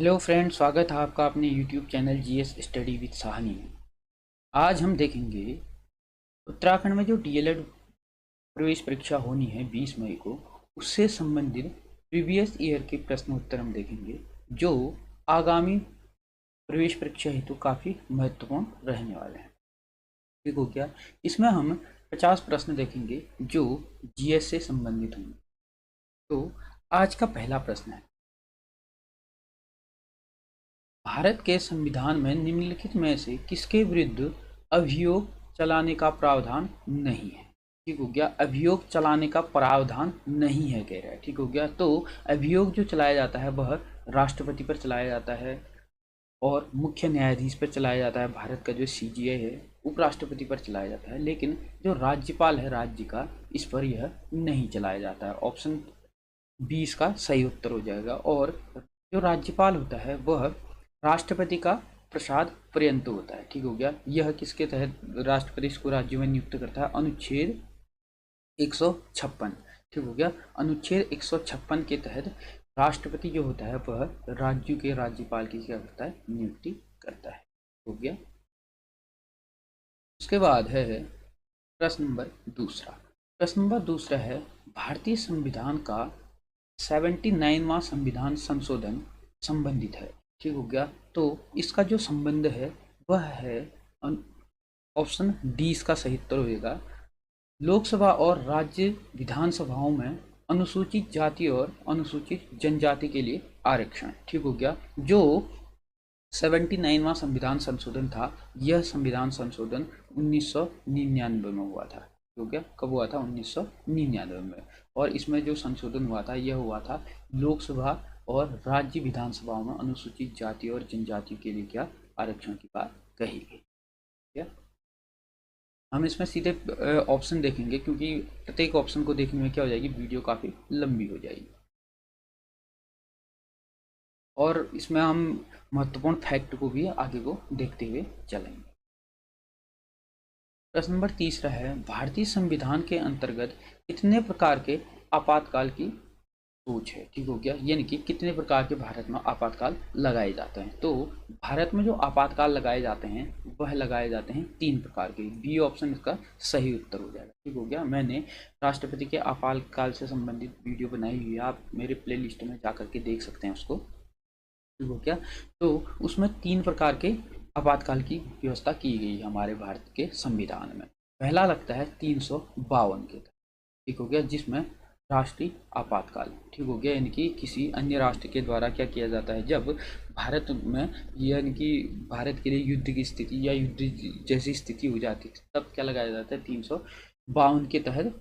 Hello friend, स्वागत है आपका अपने YouTube channel GS study with Sahni में। आज हम देखेंगे उत्तराखंड में जो डीएलएड प्रवेश परीक्षा होनी है 20 मई को, उससे संबंधित प्रीवियस ईयर के प्रश्न उत्तर हम देखेंगे जो आगामी प्रवेश परीक्षा हेतु काफ़ी महत्वपूर्ण रहने वाले हैं। ठीक हो गया। इसमें हम 50 प्रश्न देखेंगे जो जीएस से संबंधित होंगे। तो आज का पहला प्रश्न है, भारत के संविधान में निम्नलिखित में से किसके विरुद्ध अभियोग चलाने का प्रावधान नहीं है। ठीक हो गया। अभियोग चलाने का प्रावधान नहीं है कह रहा है। ठीक हो गया। तो अभियोग जो चलाया जाता है वह राष्ट्रपति पर चलाया जाता है और मुख्य न्यायाधीश पर चलाया जाता है। भारत का जो सीजीआई है उपराष्ट्रपति पर चलाया जाता है, लेकिन जो राज्यपाल है राज्य का, इस पर यह नहीं चलाया जाता है। ऑप्शन 20 का सही उत्तर हो जाएगा। और जो राज्यपाल होता है वह राष्ट्रपति का प्रसाद पर्यंत होता है। ठीक हो गया। यह किसके तहत राष्ट्रपति इसको राज्यों में नियुक्त करता है? अनुच्छेद 156। ठीक हो गया। अनुच्छेद 156 के तहत राष्ट्रपति जो होता है वह राज्यों के राज्यपाल की क्या करता है? नियुक्ति करता है। हो गया। उसके बाद है प्रश्न नंबर दूसरा। प्रश्न नंबर दूसरा है, भारतीय संविधान का 79वां संविधान संशोधन संबंधित है। ठीक हो गया। तो इसका जो संबंध है वह है ऑप्शन डी इसका सही उत्तर होगा, लोकसभा और राज्य विधानसभाओं में अनुसूचित जाति और अनुसूचित जनजाति के लिए आरक्षण। ठीक हो गया। जो 79वां संविधान संशोधन था, यह संविधान संशोधन 1999 में हुआ था। हो गया। कब हुआ था? 1999 में। और इसमें जो संशोधन हुआ था यह हुआ था लोकसभा और राज्य विधानसभाओं में अनुसूचित जाति और जनजाति के लिए क्या आरक्षण की बात कही गई। क्या हम इसमें सीधे ऑप्शन देखेंगे, क्योंकि प्रत्येक ऑप्शन को देखने में क्या हो जाएगी, वीडियो काफ़ी लंबी हो जाएगी। और इसमें हम महत्वपूर्ण फैक्ट को भी आगे को देखते हुए चलेंगे। प्रश्न नंबर तीसरा है, भारतीय संविधान के अंतर्गत कितने प्रकार के आपातकाल की सोच है। ठीक हो गया। यानी कि कितने प्रकार के भारत में आपातकाल लगाए जाते हैं। तो भारत में जो आपातकाल लगाए जाते हैं वह लगाए जाते हैं 3 प्रकार के। बी ऑप्शन इसका सही उत्तर हो जाएगा। ठीक हो गया। मैंने राष्ट्रपति के आपातकाल से संबंधित वीडियो बनाई हुई है, आप मेरे प्ले लिस्ट में जा करके देख सकते हैं उसको। ठीक हो गया। तो उसमें 3 प्रकार के आपातकाल की व्यवस्था की गई है हमारे भारत के संविधान में। पहला लगता है 352 के तहत। ठीक हो गया, जिसमें राष्ट्रीय आपातकाल। ठीक हो गया। यानी कि किसी अन्य राष्ट्र के द्वारा क्या किया जाता है, जब भारत में यानी कि भारत के लिए युद्ध की स्थिति या युद्ध जैसी स्थिति हो जाती है तब क्या लगाया जाता है? 352 के तहत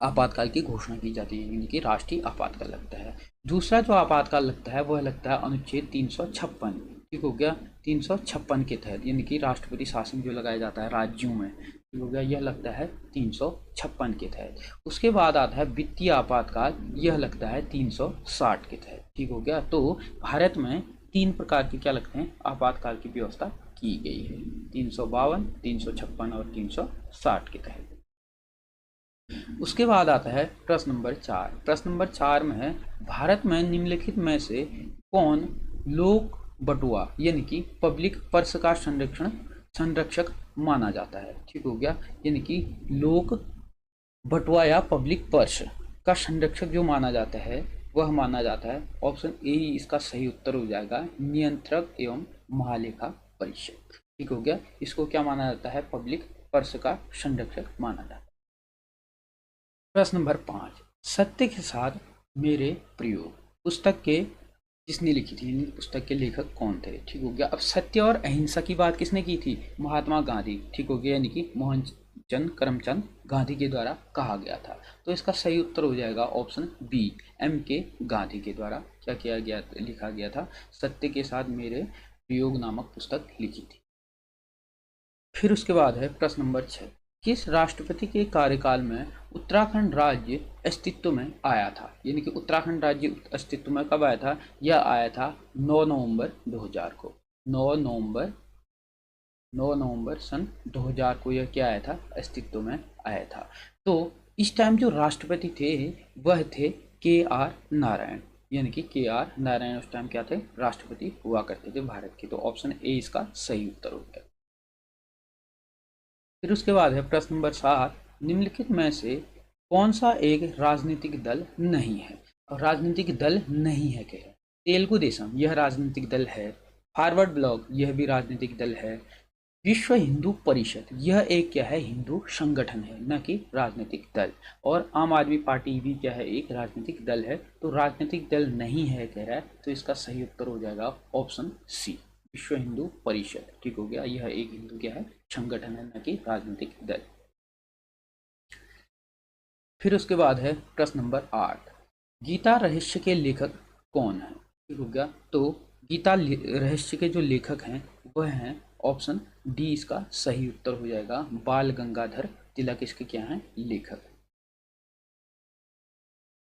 आपातकाल की घोषणा की जाती है, यानी कि राष्ट्रीय आपातकाल लगता है। दूसरा जो आपातकाल लगता है वह लगता है अनुच्छेद 356। ठीक हो गया। 356 के तहत, यानी कि राष्ट्रपति शासन जो लगाया जाता है राज्यों में। ठीक हो गया। यह लगता है 356 के तहत। उसके बाद आता है वित्तीय आपातकाल, यह लगता है 360 के तहत। ठीक हो गया। तो भारत में 3 प्रकार के क्या लगते हैं? आपातकाल की व्यवस्था की गई है, 352, 356 और 360 के तहत। उसके बाद आता है प्रश्न नंबर 4। प्रश्न नंबर 4 में है, भारत में निम्नलिखित में से कौन लोक बटुआ यानी कि पब्लिक पर्स का संरक्षक माना जाता है। ठीक हो गया। यानी कि लोक बटुआ या पब्लिक पर्स का संरक्षक जो माना जाता है वह माना जाता है, ऑप्शन ए इसका सही उत्तर हो जाएगा, नियंत्रक एवं महालेखा परीक्षक। ठीक हो गया। इसको क्या माना जाता है? पब्लिक पर्स का संरक्षक माना जाता है। प्रश्न नंबर 5, सत्य के साथ मेरे प्रयोग पुस्तक के जिसने लिखी थी, पुस्तक के लेखक कौन थे? ठीक हो गया। अब सत्य और अहिंसा की बात किसने की थी? महात्मा गांधी। ठीक हो गया। यानी कि मोहनचंद करमचंद गांधी के द्वारा कहा गया था। तो इसका सही उत्तर हो जाएगा ऑप्शन बी, M.K. गांधी के द्वारा क्या किया गया, लिखा गया था, सत्य के साथ मेरे प्रयोग नामक पुस्तक लिखी थी। फिर उसके बाद है प्रश्न नंबर 6, किस राष्ट्रपति के कार्यकाल में उत्तराखंड राज्य अस्तित्व में आया था? यानी कि उत्तराखंड राज्य अस्तित्व में कब आया था? यह आया था 9 नवंबर 2000 को। 9 नवंबर सन 2000 को यह क्या आया था? अस्तित्व में आया था। तो इस टाइम जो राष्ट्रपति थे वह थे KR नारायण। यानी कि KR नारायण उस टाइम क्या थे, राष्ट्रपति हुआ करते थे भारत के। तो ऑप्शन ए इसका सही उत्तर हो गया। फिर उसके बाद है प्रश्न नंबर 7, निम्नलिखित में से कौन सा एक राजनीतिक दल नहीं है। और राजनीतिक दल नहीं है क्या है, तेलुगु देशम यह राजनीतिक दल है, फॉरवर्ड ब्लॉक यह भी राजनीतिक दल है, विश्व हिंदू परिषद यह एक क्या है, हिंदू संगठन है न कि राजनीतिक दल, और आम आदमी पार्टी भी क्या है, एक राजनीतिक दल है। तो राजनीतिक दल नहीं है कह रहा है, तो इसका सही उत्तर हो जाएगा ऑप्शन सी, विश्व हिंदू परिषद। ठीक हो गया, यह एक हिंदू क्या है, संगठन है न कि राजनीतिक दल। फिर उसके बाद है प्रश्न नंबर 8, गीता रहस्य के लेखक कौन है। ठीक हो गया, तो गीता रहस्य के जो लेखक हैं वह हैं ऑप्शन डी, इसका सही उत्तर हो जाएगा, बाल गंगाधर तिलक इसके क्या हैं, लेखक।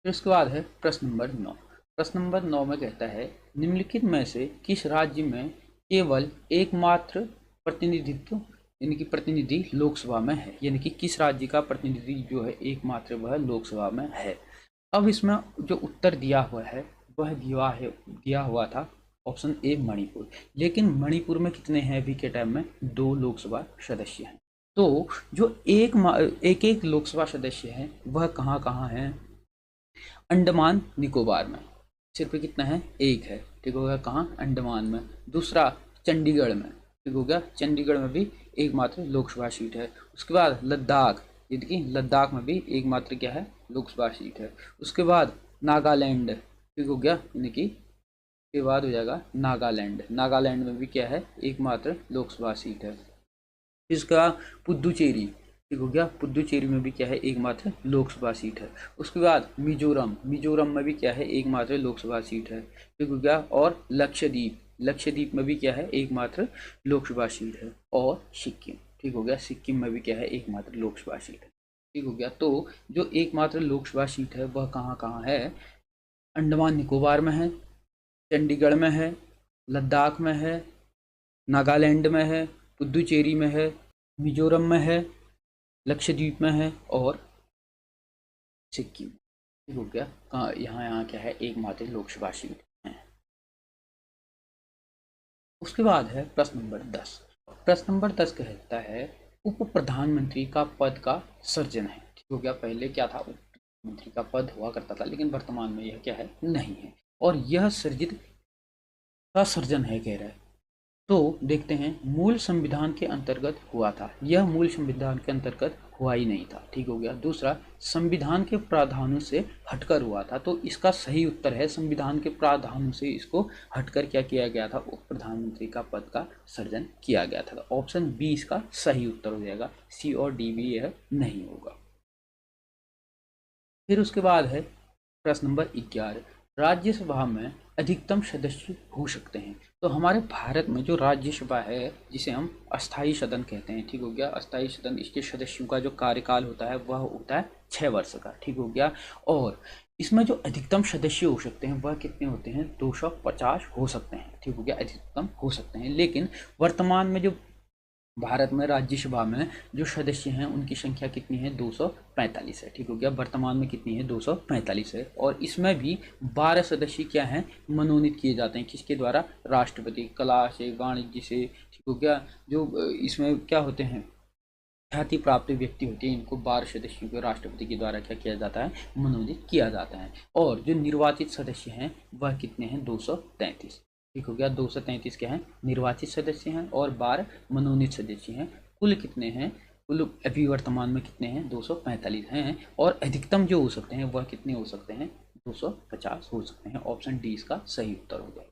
फिर उसके बाद है प्रश्न नंबर 9। प्रश्न नंबर 9 में कहता है निम्नलिखित में से किस राज्य में केवल एकमात्र प्रतिनिधित्व यानी कि प्रतिनिधि लोकसभा में है, यानी कि किस राज्य का प्रतिनिधि जो है एकमात्र वह लोकसभा में है। अब इसमें जो उत्तर दिया हुआ है वह दिया हुआ था ऑप्शन ए मणिपुर, लेकिन मणिपुर में कितने हैं अभी के टाइम में, 2 लोकसभा सदस्य हैं। तो जो एक लोकसभा सदस्य है वह कहाँ कहाँ है, अंडमान निकोबार में सिर्फ कितना है, एक है। ठीक हो गया, कहाँ, अंडमान में। दूसरा चंडीगढ़ में। ठीक हो गया, चंडीगढ़ में भी एकमात्र लोकसभा सीट है। उसके बाद लद्दाख, यानी कि लद्दाख में भी एकमात्र क्या है, लोकसभा सीट है। उसके बाद नागालैंड। ठीक हो गया, यानी कि के बाद हो जाएगा नागालैंड, नागालैंड में भी क्या है, एकमात्र लोकसभा सीट है। इसका पुदुचेरी। ठीक हो गया, पुदुचेरी में भी क्या है, एकमात्र लोकसभा सीट है। उसके बाद मिजोरम, मिजोरम में भी क्या है, एकमात्र लोकसभा सीट है। ठीक हो गया, और लक्षद्वीप, लक्षद्वीप में भी क्या है, एकमात्र लोकसभा सीट है। और सिक्किम। ठीक हो गया, सिक्किम में भी क्या है, एकमात्र लोकसभा सीट है। ठीक हो गया, तो जो एकमात्र लोकसभा सीट है वह कहाँ कहाँ है, अंडमान निकोबार में है, चंडीगढ़ में है, लद्दाख में है, नागालैंड में है, पुदुचेरी में है, मिजोरम में है, लक्षद्वीप में है और सिक्किम। ठीक हो गया, कहाँ यहाँ यहाँ क्या है, एकमात्र लोकसभा सीट है। उसके बाद है प्रश्न नंबर 10। प्रश्न नंबर 10 कहता है उप प्रधानमंत्री का पद का सृजन है। ठीक हो गया, पहले क्या था, उप प्रधानमंत्री का पद हुआ करता था, लेकिन वर्तमान में यह क्या है, नहीं है। और यह सृजित का सृजन है कह रहा है। तो देखते हैं, मूल संविधान के अंतर्गत हुआ था, यह मूल संविधान के अंतर्गत हुआ ही नहीं था। ठीक हो गया, दूसरा संविधान के प्रावधानों से हटकर हुआ था, तो इसका सही उत्तर है संविधान के प्रावधानों से इसको हटकर क्या किया गया था, उप प्रधानमंत्री का पद का सृजन किया गया था। ऑप्शन बी इसका सही उत्तर हो जाएगा, सी और डी भी यह नहीं होगा। फिर उसके बाद है प्रश्न नंबर 11, राज्यसभा में अधिकतम सदस्य हो सकते हैं। तो हमारे भारत में जो राज्यसभा है जिसे हम अस्थाई सदन कहते हैं। ठीक हो गया, अस्थाई सदन, इसके सदस्यों का जो कार्यकाल होता है वह होता है 6 वर्ष का। ठीक हो गया, और इसमें जो अधिकतम सदस्य हो सकते हैं वह कितने होते हैं, 250 हो सकते हैं। ठीक हो गया, अधिकतम हो सकते हैं, लेकिन वर्तमान में जो भारत में राज्यसभा में जो सदस्य हैं उनकी संख्या कितनी है, 245 है। ठीक हो गया, वर्तमान में कितनी है, 245 है। और इसमें भी 12 सदस्य क्या हैं, मनोनीत किए जाते हैं, किसके द्वारा, राष्ट्रपति, कला से, वाणिज्य से। ठीक हो गया, जो इसमें क्या होते हैं, ख्याति प्राप्त व्यक्ति होते हैं, इनको 12 सदस्यों को राष्ट्रपति के द्वारा क्या किया जाता है, मनोनीत किया जाता है। और जो निर्वाचित सदस्य हैं वह कितने हैं, 233। ठीक हो गया, 233 क्या है, निर्वाचित सदस्य हैं और 12 मनोनीत सदस्य हैं। कुल कितने हैं, कुल अभी वर्तमान में कितने हैं, 245 हैं। और अधिकतम जो हो सकते हैं वह कितने हो सकते हैं, 250 हो सकते हैं। ऑप्शन डी इसका सही उत्तर हो जाएगा।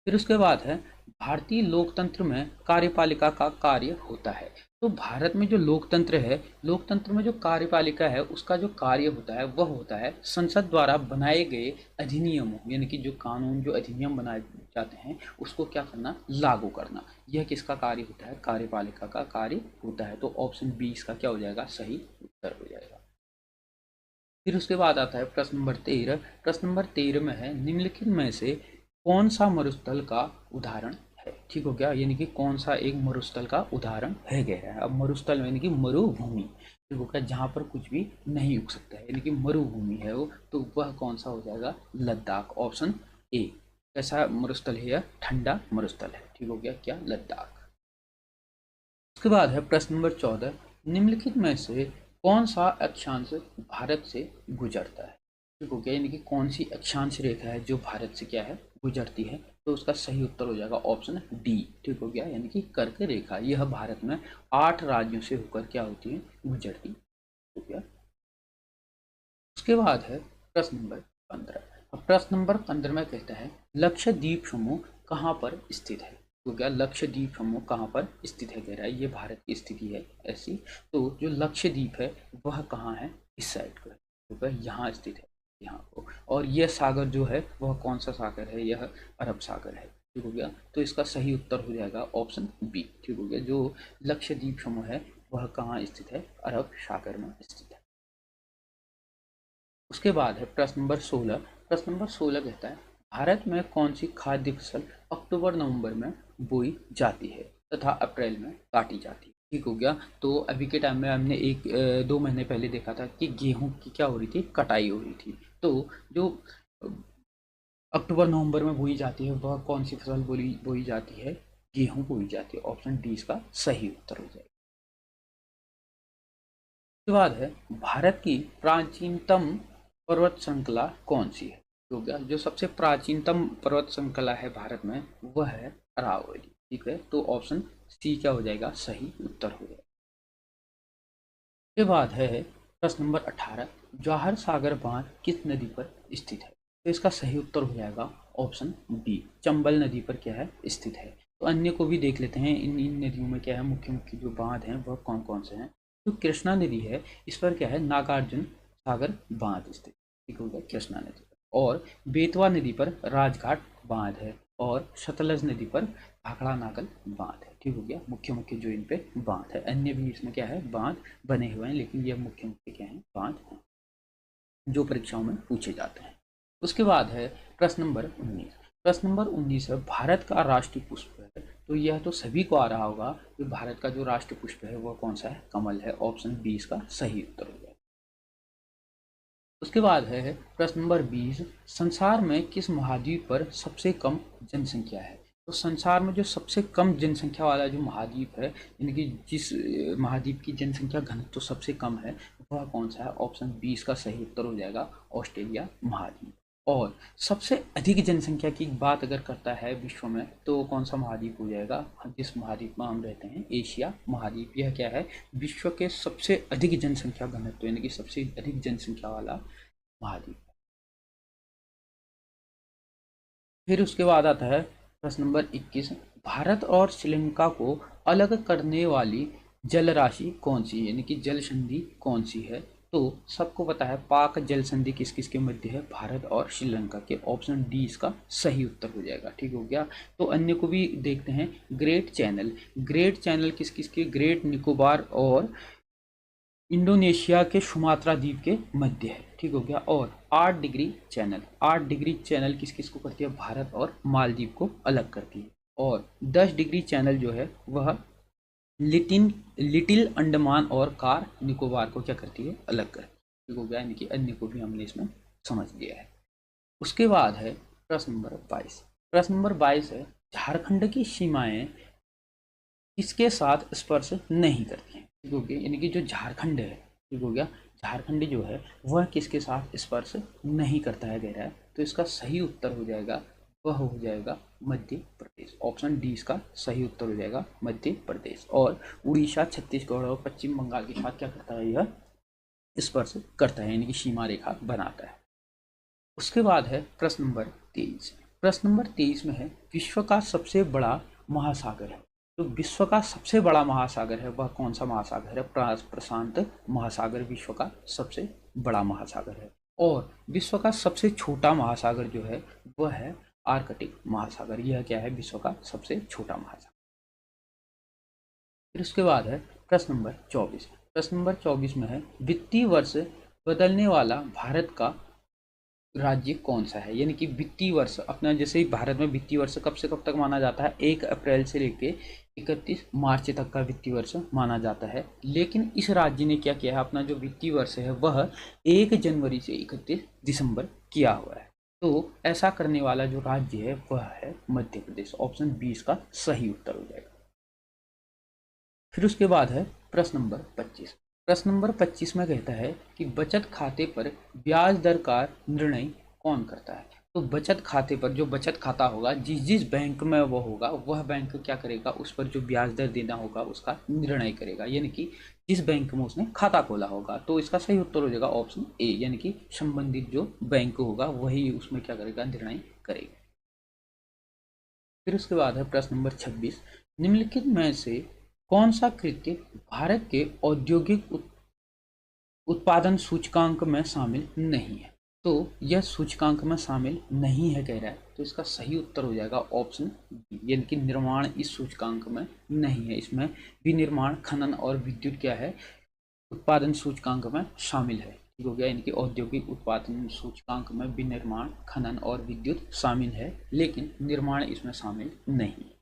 फिर उसके बाद है भारतीय लोकतंत्र में कार्यपालिका का कार्य होता है। तो भारत में जो लोकतंत्र है, लोकतंत्र में जो कार्यपालिका है उसका जो कार्य होता है वह होता है संसद द्वारा बनाए गए अधिनियमों, यानी कि जो कानून, जो अधिनियम बनाए जाते हैं उसको क्या करना, लागू करना। यह किसका कार्य होता है, कार्यपालिका का कार्य होता है। तो ऑप्शन बी इसका क्या हो जाएगा, सही उत्तर हो जाएगा। फिर उसके बाद आता है प्रश्न नंबर 13। प्रश्न नंबर 13 में है निम्नलिखित में से कौन सा मरुस्थल का उदाहरण है। है, ठीक हो गया, यानी कि कौन सा एक मरुस्थल का उदाहरण है गहरा है। अब मरुस्थल यानी कि मरुभूमि, ठीक हो गया, जहाँ पर कुछ भी नहीं उग सकता है, यानी कि मरुभूमि है वो, तो वह कौन सा हो जाएगा, लद्दाख, ऑप्शन ए। कैसा मरुस्थल है यह, ठंडा मरुस्थल है, ठीक हो गया, क्या, लद्दाख। उसके बाद है प्रश्न नंबर 14, निम्नलिखित में से कौन सा अक्षांश भारत से गुजरता है, ठीक हो गया, यानी कि कौन सी अक्षांश रेखा है जो भारत से क्या है, गुजरती है, तो उसका सही उत्तर हो जाएगा ऑप्शन डी, ठीक हो गया, यानी कि कर्क रेखा। यह भारत में 8 राज्यों से होकर क्या होती है, गुजरती, हो गया। उसके बाद है प्रश्न नंबर 15। अब प्रश्न नंबर 15 में कहता है लक्षद्वीप समूह कहाँ पर स्थित है, तो क्या लक्षद्वीप समूह कहाँ पर स्थित है, कह रहा है ये भारत की स्थिति है ऐसी, तो जो लक्षद्वीप है वह कहाँ है, इस साइड को है, तो क्या यहाँ स्थित है, यहाँ को, और यह सागर जो है वह कौन सा सागर है, यह अरब सागर है, ठीक हो गया, तो इसका सही उत्तर हो जाएगा ऑप्शन बी, ठीक हो गया, जो लक्षद्वीप समूह है वह कहाँ स्थित है, अरब सागर में स्थित है। उसके बाद है प्रश्न नंबर 16। प्रश्न नंबर 16 कहता है भारत में कौन सी खाद्य फसल अक्टूबर नवंबर में बोई जाती है तथा अप्रैल में काटी जाती है, ठीक हो गया, तो अभी के टाइम में हमने 2 महीने पहले देखा था कि गेहूं की क्या हो रही थी, कटाई हो रही थी, तो जो अक्टूबर नवंबर में बोई जाती है वह कौन सी फसल बोई बोई जाती है, गेहूं बोई जाती है, ऑप्शन डी इसका सही उत्तर हो जाएगा। उसके बाद है भारत की प्राचीनतम पर्वत श्रृंखला कौन सी है, तो क्या जो सबसे प्राचीनतम पर्वत श्रृंखला है भारत में वह है अरावली, ठीक है, तो ऑप्शन सी क्या हो जाएगा, सही उत्तर हो जाएगा। उसके बाद है प्रश्न नंबर 18, जवाहर सागर बांध किस नदी पर स्थित है, तो इसका सही उत्तर हो जाएगा ऑप्शन डी, चंबल नदी पर क्या है, स्थित है। तो अन्य को भी देख लेते हैं, इन नदियों में क्या है, मुख्य मुख्य जो बांध हैं वह कौन कौन से हैं, तो कृष्णा नदी है, इस पर क्या है, नागार्जुन सागर बांध स्थित, ठीक होगा, कृष्णा नदी पर, और बेतवा नदी पर राजघाट बांध है, और सतलज नदी पर भाखड़ा नागल बांध है, ठीक हो गया, मुख्य मुख्य जो इन पे बांध है, अन्य भी इसमें क्या है, बांध बने हुए हैं, लेकिन ये मुख्य मुख्य क्या है, बांध हैं जो परीक्षाओं में पूछे जाते हैं। उसके बाद है प्रश्न नंबर 19। प्रश्न नंबर 19 है भारत का राष्ट्रीय पुष्प है, तो यह तो सभी को आ रहा होगा कि भारत का जो राष्ट्रीय पुष्प है वह कौन सा है, कमल है, ऑप्शन बी इसका सही उत्तर हो जाएगा। उसके बाद है प्रश्न नंबर 20, संसार में किस महाद्वीप पर सबसे कम जनसंख्या है, तो संसार में जो सबसे कम जनसंख्या वाला जो महाद्वीप है, यानी कि जिस महाद्वीप की जनसंख्या घनत्व तो सबसे कम है वह कौन सा है, ऑप्शन बी इसका सही उत्तर हो जाएगा ऑस्ट्रेलिया महाद्वीप। और सबसे अधिक जनसंख्या की बात अगर करता है विश्व में तो कौन सा महाद्वीप हो जाएगा, जिस महाद्वीप में हम रहते हैं, एशिया महाद्वीप, यह क्या है, विश्व के सबसे अधिक जनसंख्या घनत्व यानी कि सबसे अधिक जनसंख्या वाला महाद्वीप। फिर उसके बाद आता है प्रश्न नंबर 21, भारत और श्रीलंका को अलग करने वाली जल राशि कौन सी है, यानी कि जल संधि कौन सी है, तो सबको पता है पाक जल संधि किस किस के मध्य है, भारत और श्रीलंका के, ऑप्शन डी इसका सही उत्तर हो जाएगा, ठीक हो गया। तो अन्य को भी देखते हैं, ग्रेट चैनल, ग्रेट चैनल किस किस के, ग्रेट निकोबार और इंडोनेशिया के सुमात्रा द्वीप के मध्य है, ठीक हो गया, और 8 डिग्री चैनल, 8 डिग्री चैनल किस किस को करती है, भारत और मालदीव को अलग करती है, और 10 डिग्री चैनल जो है वह लिटिल अंडमान और कार निकोबार को क्या करती है, अलग करती है, ठीक हो गया, यानी कि अन्य को भी हमने इसमें समझ लिया है। उसके बाद है प्रश्न नंबर 22। प्रश्न नंबर 22 है झारखंड की सीमाएं किसके साथ स्पर्श नहीं करती हैं, ठीक हो गया, यानी कि जो झारखंड है, ठीक हो गया, झारखंड जो है वह किसके साथ स्पर्श नहीं करता है, कह रहा है, तो इसका सही उत्तर हो जाएगा, वह हो जाएगा मध्य प्रदेश, ऑप्शन डी इसका सही उत्तर हो जाएगा मध्य प्रदेश, और उड़ीसा, छत्तीसगढ़ और पश्चिम बंगाल के साथ क्या करता है, यह स्पर्श करता है, यानी कि सीमा रेखा बनाता है। उसके बाद है प्रश्न नंबर 23। प्रश्न नंबर 23 में है विश्व का सबसे बड़ा महासागर है, तो विश्व का सबसे बड़ा महासागर है वह कौन सा महासागर है, प्रशांत महासागर विश्व का सबसे बड़ा महासागर है, और विश्व का सबसे छोटा महासागर जो है वह है आर्कटिक महासागर, यह क्या है, विश्व का सबसे छोटा महासागर। फिर उसके बाद है प्रश्न नंबर 24। प्रश्न नंबर 24 में है वित्तीय वर्ष बदलने वाला भारत का राज्य कौन सा है, यानी कि वित्तीय वर्ष अपना, जैसे ही भारत में वित्तीय वर्ष कब से कब तक माना जाता है, 1 अप्रैल से लेके 31 मार्च तक का वित्तीय वर्ष माना जाता है। लेकिन इस राज्य ने क्या किया है, अपना जो वित्तीय वर्ष है वह 1 जनवरी से 31 दिसंबर किया हुआ है। तो ऐसा करने वाला जो राज्य है वह है मध्य प्रदेश। ऑप्शन 20 का सही उत्तर हो जाएगा। फिर उसके बाद है प्रश्न नंबर 25। प्रश्न नंबर 25 में कहता है कि बचत खाते पर ब्याज दर का निर्णय कौन करता है। तो बचत खाते पर जो बचत खाता होगा, जिस जिस बैंक में वो होगा, वह बैंक क्या करेगा, उस पर जो ब्याज दर देना होगा उसका निर्णय करेगा, यानी कि जिस बैंक में उसने खाता खोला होगा। तो इसका सही उत्तर हो जाएगा ऑप्शन ए, यानी कि संबंधित जो बैंक होगा वही उसमें क्या करेगा, निर्णय करेगा। फिर उसके बाद है प्रश्न नंबर 26। निम्नलिखित में से कौन सा कृत्य भारत के औद्योगिक उत्पादन सूचकांक में शामिल नहीं है। तो यह सूचकांक में शामिल नहीं है कह रहा है, तो इसका सही उत्तर हो जाएगा ऑप्शन बी, यानी कि निर्माण इस सूचकांक में नहीं है। इसमें विनिर्माण, खनन और विद्युत क्या है, उत्पादन सूचकांक में शामिल है। ठीक हो गया, यानी कि औद्योगिक उत्पादन सूचकांक में विनिर्माण, खनन और विद्युत शामिल है, लेकिन निर्माण इसमें शामिल नहीं है।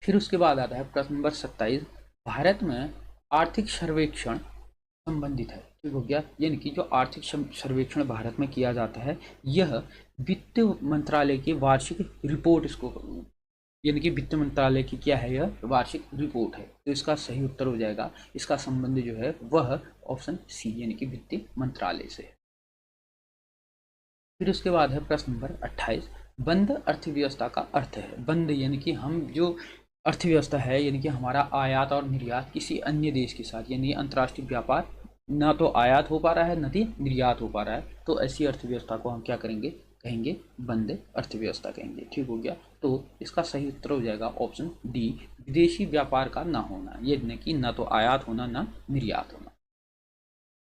फिर उसके बाद आता है प्रश्न नंबर 27। भारत में आर्थिक सर्वेक्षण संबंधित है। ठीक हो गया, यानी कि जो आर्थिक सर्वेक्षण भारत में किया जाता है यह वित्त मंत्रालय की वार्षिक रिपोर्ट, इसको यानी कि वित्त मंत्रालय की क्या है, यह वार्षिक रिपोर्ट है। तो इसका सही उत्तर हो जाएगा, इसका संबंध जो है वह ऑप्शन सी, यानी कि वित्त मंत्रालय से है। फिर उसके बाद है प्रश्न नंबर 28। बंद अर्थव्यवस्था का अर्थ है। बंद यानी कि हम जो अर्थव्यवस्था है, यानी कि हमारा आयात और निर्यात किसी अन्य देश के साथ, यानी अंतर्राष्ट्रीय व्यापार ना तो आयात हो पा रहा है, न ही निर्यात हो पा रहा है, तो ऐसी अर्थव्यवस्था को हम क्या करेंगे, कहेंगे बंद अर्थव्यवस्था कहेंगे। ठीक हो गया, तो इसका सही उत्तर हो जाएगा ऑप्शन डी, विदेशी व्यापार का ना होना, यानी कि ना तो आयात होना ना निर्यात होना।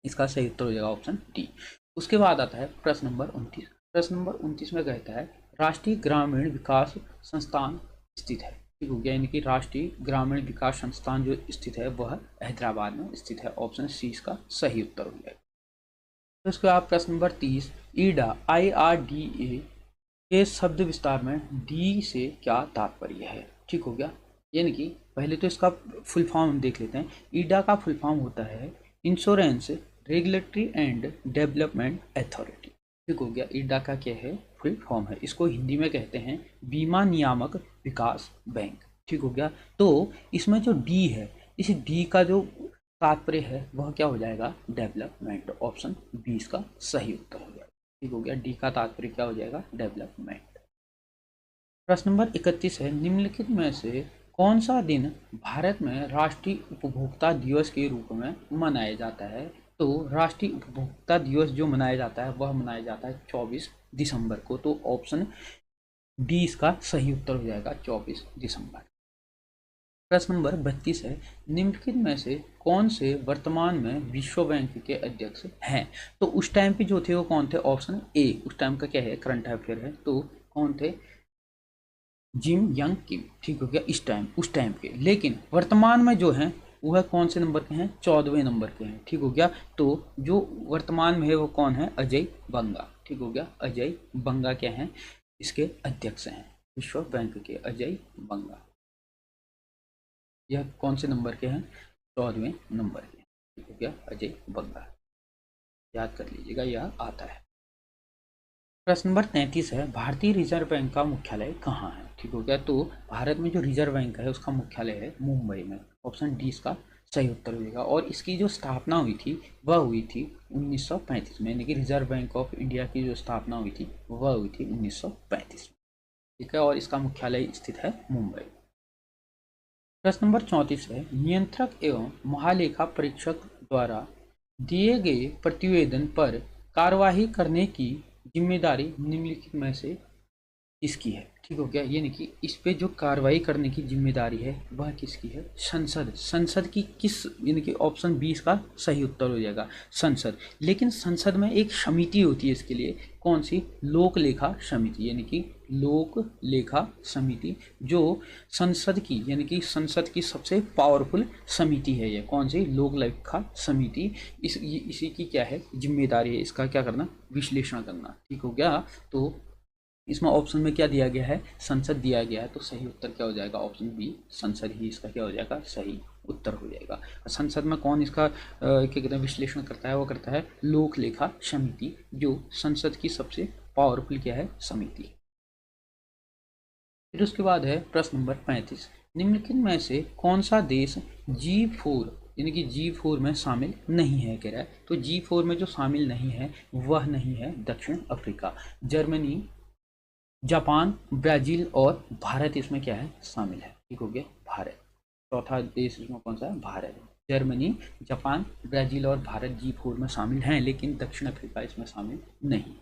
इसका सही उत्तर हो जाएगा ऑप्शन डी। उसके बाद आता है प्रश्न नंबर 29। प्रश्न नंबर 29 में कहता है राष्ट्रीय ग्रामीण विकास संस्थान स्थित है। ठीक हो गया, यानी कि राष्ट्रीय ग्रामीण विकास संस्थान जो स्थित है वह हैदराबाद में स्थित है। ऑप्शन सी इसका सही उत्तर हो जाएगा। तो उसके बाद प्रश्न नंबर 30। ईडा IRDA के शब्द विस्तार में डी से क्या तात्पर्य है। ठीक हो गया, यानी कि पहले तो इसका फुल फॉर्म देख लेते हैं। ईडा का फुल फॉर्म होता है insurance regulatory and development authority. ठीक हो गया, ईडा का क्या है, फुल फॉर्म है। इसको हिंदी में कहते हैं बीमा नियामक विकास बैंक। ठीक हो गया, तो इसमें जो डी है, इस डी का जो तात्पर्य है वह क्या हो जाएगा, डेवलपमेंट। ऑप्शन 20 का सही उत्तर हो जाएगा। ठीक हो गया, डी का तात्पर्य क्या हो जाएगा, डेवलपमेंट। प्रश्न नंबर 31 है निम्नलिखित में से कौन सा दिन भारत में राष्ट्रीय उपभोक्ता दिवस के रूप में मनाया जाता है। तो राष्ट्रीय उपभोक्ता दिवस जो मनाया जाता है वह मनाया जाता है 24 दिसंबर को। तो ऑप्शन डी इसका सही उत्तर हो जाएगा 24 दिसंबर। प्रश्न नंबर 32 है निम्नलिखित में से कौन से वर्तमान में विश्व बैंक के अध्यक्ष हैं। तो उस टाइम पे जो थे वो कौन थे, ऑप्शन ए, उस टाइम का क्या है, करंट अफेयर है, तो कौन थे, जिम यंग किम। ठीक हो गया, इस टाइम उस टाइम के। लेकिन वर्तमान में जो हैं वह कौन से नंबर के हैं, 14वें नंबर के हैं। ठीक हो गया, तो जो वर्तमान में है वो कौन है, अजय बंगा। ठीक हो गया, अजय बंगा क्या हैं, इसके अध्यक्ष हैं विश्व बैंक के, अजय बंगा। यह कौन से नंबर के हैं, 14वें नंबर के। ठीक हो गया, अजय बंगा, याद कर लीजिएगा, यह आता है। प्रश्न नंबर 33 है भारतीय रिजर्व बैंक का मुख्यालय कहाँ है। ठीक हो गया, तो भारत में जो रिजर्व बैंक है उसका मुख्यालय है मुंबई में। ऑप्शन डी इसका सही उत्तर हो जाएगा। और इसकी जो स्थापना हुई थी वह हुई थी 1935 में, यानी कि रिजर्व बैंक ऑफ इंडिया की जो स्थापना हुई थी वह हुई थी 1935 में। ठीक है, और इसका मुख्यालय स्थित है मुंबई। प्रश्न नंबर 34 है नियंत्रक एवं महालेखा परीक्षक द्वारा दिए गए प्रतिवेदन पर कार्यवाही करने की जिम्मेदारी निम्नलिखित में से किसकी है, ठीक हो गया। यानी कि इस पे जो कार्रवाई करने की जिम्मेदारी है वह किसकी है, संसद। संसद की किस, यानी कि ऑप्शन 20 का सही उत्तर हो जाएगा संसद। लेकिन संसद में एक समिति होती है इसके लिए, कौन सी, लोक लेखा समिति, यानी कि लोक लेखा समिति, जो संसद की, यानी कि संसद की सबसे पावरफुल समिति है ये, कौन सी, लोक लेखा समिति। इसी की क्या है जिम्मेदारी है, इसका क्या करना, विश्लेषण करना, ठीक हो गया। तो इसमें ऑप्शन में क्या दिया गया है, संसद दिया गया है, तो सही उत्तर क्या हो जाएगा, ऑप्शन बी, संसद ही इसका क्या हो जाएगा, सही उत्तर हो जाएगा। संसद में कौन इसका क्या कहते हैं विश्लेषण करता है, वो करता है लोक लेखा समिति, जो संसद की सबसे पावरफुल क्या है, समिति। फिर उसके बाद है प्रश्न नंबर 35, निम्नलिखित में से कौन सा देश G4 यानी कि G4 में शामिल नहीं है, कह रहा है। तो G4 में जो शामिल नहीं है वह नहीं है दक्षिण अफ्रीका, जर्मनी, जापान, ब्राजील और भारत इसमें क्या है, शामिल है, ठीक हो गया, भारत। चौथा देश इसमें कौन सा है, भारत। जर्मनी, जापान, ब्राजील और भारत G4 में शामिल हैं, लेकिन दक्षिण अफ्रीका इसमें शामिल नहीं।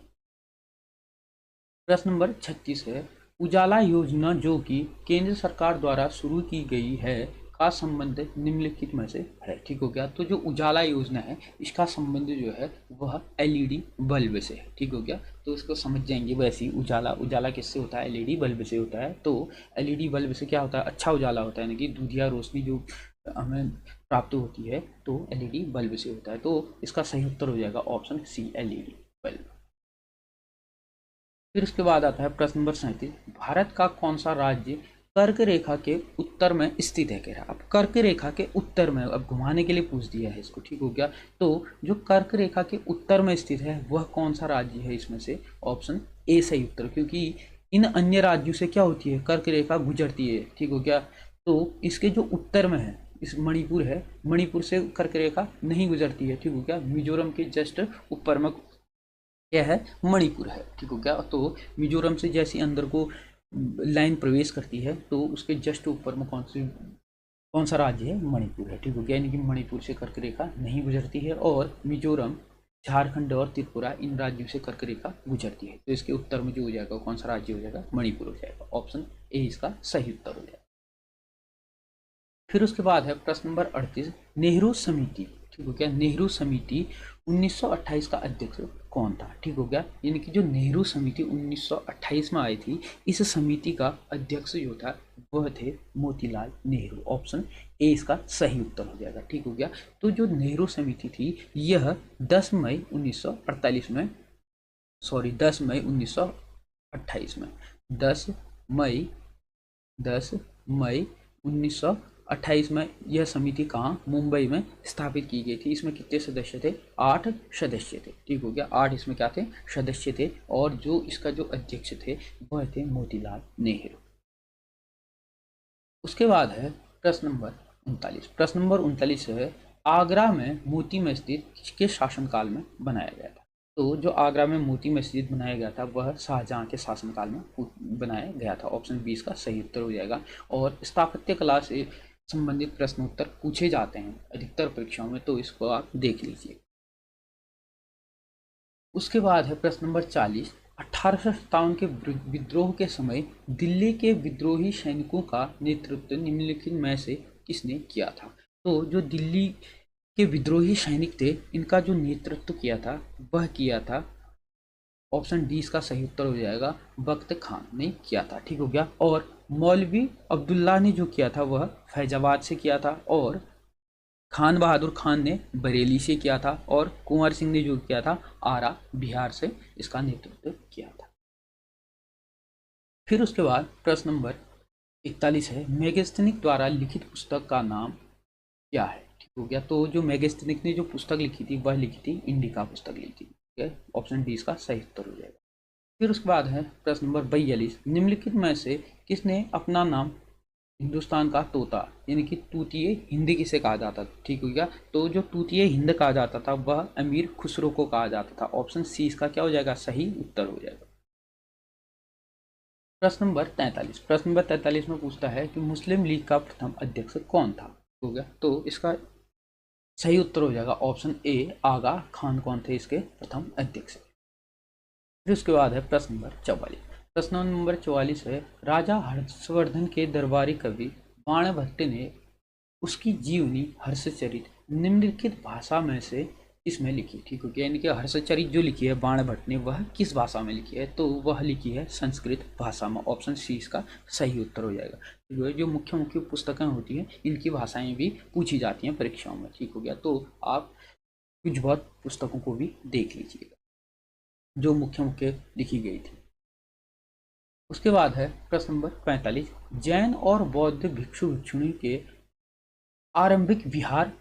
प्रश्न नंबर 36 है, उजाला योजना जो कि केंद्र सरकार द्वारा शुरू की गई है का संबंध निम्नलिखित में से है, ठीक हो गया। तो जो उजाला योजना है इसका संबंध जो है वह एलईडी बल्ब से है, ठीक हो गया। तो इसको समझ जाएंगे वैसे ही, उजाला, उजाला किससे होता है, एलईडी बल्ब से होता है। तो एलईडी बल्ब से क्या होता है, अच्छा उजाला होता है, यानी कि दूधिया रोशनी जो हमें प्राप्त होती है तो एलईडी बल्ब से होता है। तो इसका सही उत्तर हो जाएगा ऑप्शन सी, एलईडी बल्ब। फिर उसके बाद आता है प्रश्न नंबर 37, भारत का कौन सा राज्य कर्क रेखा के उत्तर में स्थित है, कह रहा है। अब कर्क रेखा के उत्तर में, अब घुमाने के लिए पूछ दिया है इसको, ठीक हो गया। तो जो कर्क रेखा के उत्तर में स्थित है वह कौन सा राज्य है, इसमें से ऑप्शन ए सही उत्तर, क्योंकि इन अन्य राज्यों से क्या होती है, कर्क रेखा गुजरती है, ठीक हो गया। तो इसके जो उत्तर में है, इस मणिपुर है, मणिपुर से कर्क रेखा नहीं गुजरती है, ठीक हो गया। मिजोरम के जस्ट ऊपर में क्या है, मणिपुर है, ठीक हो गया। तो मिजोरम से जैसे अंदर को लाइन प्रवेश करती है तो उसके जस्ट ऊपर में कौन सा राज्य है, मणिपुर है, ठीक हो गया। यानी कि मणिपुर से कर्क रेखा नहीं गुजरती है, और मिजोरम, झारखंड और त्रिपुरा इन राज्यों से कर्क रेखा गुजरती है। तो इसके उत्तर में जो हो जाएगा कौन सा राज्य हो जाएगा, मणिपुर हो जाएगा, ऑप्शन ए इसका सही उत्तर हो जाएगा। फिर उसके बाद है प्रश्न नंबर 38, नेहरू समिति, ठीक हो गया। नेहरू समिति 1928 का अध्यक्ष कौन था, ठीक हो गया। यानी कि जो नेहरू समिति 1928 में आई थी, इस समिति का अध्यक्ष जो था वह थे मोतीलाल नेहरू, ऑप्शन ए इसका सही उत्तर हो जाएगा, ठीक हो गया। तो जो नेहरू समिति थी यह 10 मई 1948 में, सॉरी 10 मई 1928 में, 10 मई 1928 में यह समिति कहाँ, मुंबई में स्थापित की गई थी। इसमें कितने सदस्य थे, 8 सदस्य थे, ठीक हो गया। 8 इसमें क्या थे, सदस्य थे, और जो इसका जो अध्यक्ष थे वह थे मोतीलाल नेहरू। उसके बाद है प्रश्न नंबर 39। प्रश्न नंबर 39 है, आगरा में मोती मस्जिद किसके शासनकाल में बनाया गया था। तो जो आगरा में मोती मस्जिद बनाया गया था वह शाहजहां के शासनकाल में बनाया गया था, ऑप्शन 20 का सही उत्तर हो जाएगा। और स्थापत्य कला से संबंधित प्रश्न उत्तर पूछे जाते हैं अधिकतर परीक्षाओं में, तो इसको आप देख लीजिए। उसके बाद है प्रश्न नंबर 40, 1857 के विद्रोह के समय दिल्ली के विद्रोही सैनिकों का नेतृत्व निम्नलिखित में से किसने किया था। तो जो दिल्ली के विद्रोही सैनिक थे इनका जो नेतृत्व किया था वह किया था, ऑप्शन डी इसका सही उत्तर हो जाएगा, बख्त खान ने किया था, ठीक हो गया। और मौलवी अब्दुल्ला ने जो किया था वह फैजाबाद से किया था, और खान बहादुर खान ने बरेली से किया था, और कुंवर सिंह ने जो किया था आरा बिहार से इसका नेतृत्व किया था। फिर उसके बाद प्रश्न नंबर 41 है, मेगास्थनीक द्वारा लिखित पुस्तक का नाम क्या है, ठीक हो गया। तो जो मेगास्थनीक ने जो पुस्तक लिखी थी वह लिखी थी इंडिका पुस्तक लिखी थी, ठीक है, ऑप्शन डी इसका सही उत्तर हो जाएगा। फिर उसके बाद है प्रश्न नंबर 42, निम्नलिखित में से किसने अपना नाम हिंदुस्तान का तोता यानी कि तूतीय हिंद किसे कहा जाता था, ठीक हो गया। तो जो तूतीय हिंद कहा जाता था वह अमीर खुसरो को कहा जाता था, ऑप्शन सी इसका क्या हो जाएगा, सही उत्तर हो जाएगा। प्रश्न नंबर 43, प्रश्न नंबर 43 में पूछता है कि मुस्लिम लीग का प्रथम अध्यक्ष कौन था, हो गया। तो इसका सही उत्तर हो जाएगा ऑप्शन ए, आगा खान कौन थे इसके प्रथम अध्यक्ष। फिर उसके बाद है प्रश्न नंबर 44, प्रश्न नंबर 44 है, राजा हर्षवर्धन के दरबारी कवि बाणभट्ट ने उसकी जीवनी हर्षचरित निम्नलिखित भाषा में से किसमें लिखी? ठीक हो गया, यानी कि हर्षचरित जो लिखी है बाणभट्ट ने वह किस भाषा में लिखी है? तो वह लिखी है संस्कृत भाषा में। ऑप्शन सी इसका सही उत्तर हो जाएगा। ठीक है, जो मुख्य मुख्य पुस्तकें होती हैं इनकी भाषाएं भी पूछी जाती हैं परीक्षाओं में। ठीक हो गया, तो आप कुछ बहुत पुस्तकों को भी देख लीजिएगा जो मुख्य मुख्य लिखी गई थी। उसके बाद है प्रश्न नंबर 45, जैन और बौद्ध भिक्षु भिक्षुणी के आरंभिक विहार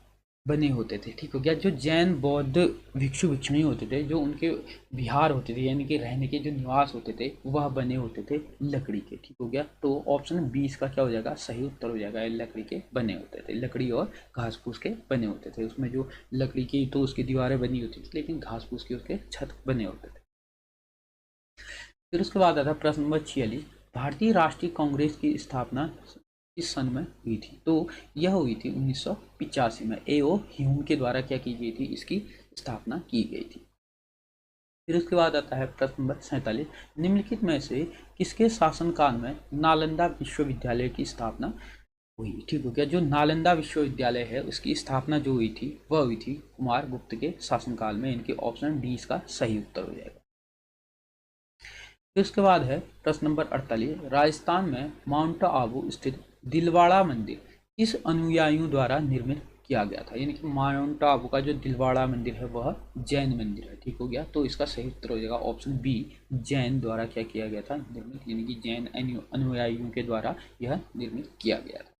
बने होते थे। ठीक हो गया, जो जैन बौद्ध भिक्षु भिक्षुणी होते थे, जो उनके विहार होते थे यानी कि रहने के जो निवास होते थे वह बने होते थे लकड़ी के। ठीक हो गया, तो ऑप्शन 20 का क्या हो जाएगा? सही उत्तर हो जाएगा। लकड़ी के बने होते थे, लकड़ी और घास फूस के बने होते थे। उसमें जो लकड़ी की तो उसकी दीवारें बनी होती थी, लेकिन घास फूस के उसके छत बने होते थे। फिर उसके बाद आता प्रश्न नंबर 46, भारतीय राष्ट्रीय कांग्रेस की स्थापना किस सन में हुई थी? तो यह हुई थी 1985 में। A.O. ह्यूम के द्वारा क्या की गई थी? इसकी स्थापना की गई थी। फिर उसके बाद आता है प्रश्न नंबर 47, निम्नलिखित में से किसके शासनकाल में नालंदा विश्वविद्यालय की स्थापना हुई? ठीक हो गया, जो नालंदा विश्वविद्यालय है उसकी स्थापना जो हुई थी वह हुई थी कुमार गुप्त के शासनकाल में। इनके ऑप्शन डी इसका सही उत्तर हो जाएगा। फिर उसके बाद है प्रश्न नंबर 48, राजस्थान में माउंट आबू स्थित दिलवाड़ा मंदिर किस अनुयायियों द्वारा निर्मित किया गया था? यानी कि माउंट आबू का जो दिलवाड़ा मंदिर है वह जैन मंदिर है। ठीक हो गया, तो इसका सही उत्तर हो जाएगा ऑप्शन बी, जैन द्वारा क्या किया गया था? निर्मित, यानी कि जैन अनुयायियों के द्वारा यह निर्मित किया गया था।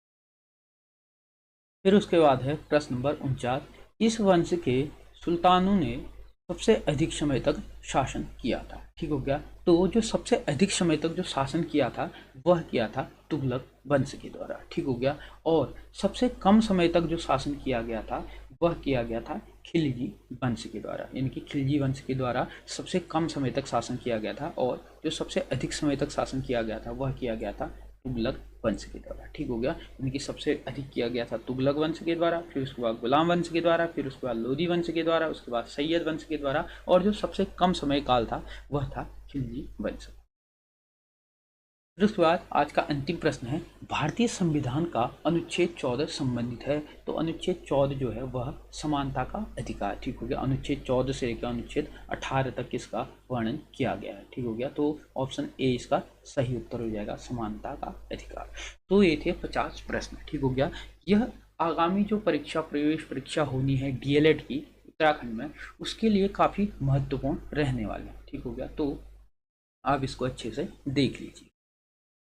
फिर उसके बाद है प्रश्न नंबर 49, इस वंश के सुल्तानों ने सबसे अधिक समय तक शासन किया था? ठीक हो गया, तो जो सबसे अधिक समय तक जो शासन किया था वह किया था तुगलक वंश के द्वारा। ठीक हो गया, और सबसे कम समय तक जो शासन किया गया था वह किया गया था खिलजी वंश के द्वारा। यानी कि खिलजी वंश के द्वारा सबसे कम समय तक शासन किया गया था, और जो सबसे अधिक समय तक शासन किया गया था वह किया गया था तुगलक वंश के द्वारा। ठीक हो गया, यानी कि सबसे अधिक किया गया था तुगलक वंश के द्वारा, फिर उसके बाद गुलाम वंश के द्वारा, फिर उसके बाद लोधी वंश के द्वारा, उसके बाद सैयद वंश के द्वारा, और जो सबसे कम समय काल था वह था खिलजी वंश। फिर उसके बाद आज का अंतिम प्रश्न है, भारतीय संविधान का अनुच्छेद 14 संबंधित है। तो अनुच्छेद 14 जो है वह समानता का अधिकार। ठीक हो गया, अनुच्छेद 14 से लेकर अनुच्छेद 18 तक इसका वर्णन किया गया है। ठीक हो गया, तो ऑप्शन ए इसका सही उत्तर हो जाएगा, समानता का अधिकार। तो ये थे 50 प्रश्न। ठीक हो गया, यह आगामी जो परीक्षा प्रवेश परीक्षा होनी है DLED की उत्तराखंड में, उसके लिए काफ़ी महत्वपूर्ण रहने वाले हैं। ठीक हो गया, तो आप इसको अच्छे से देख लीजिए।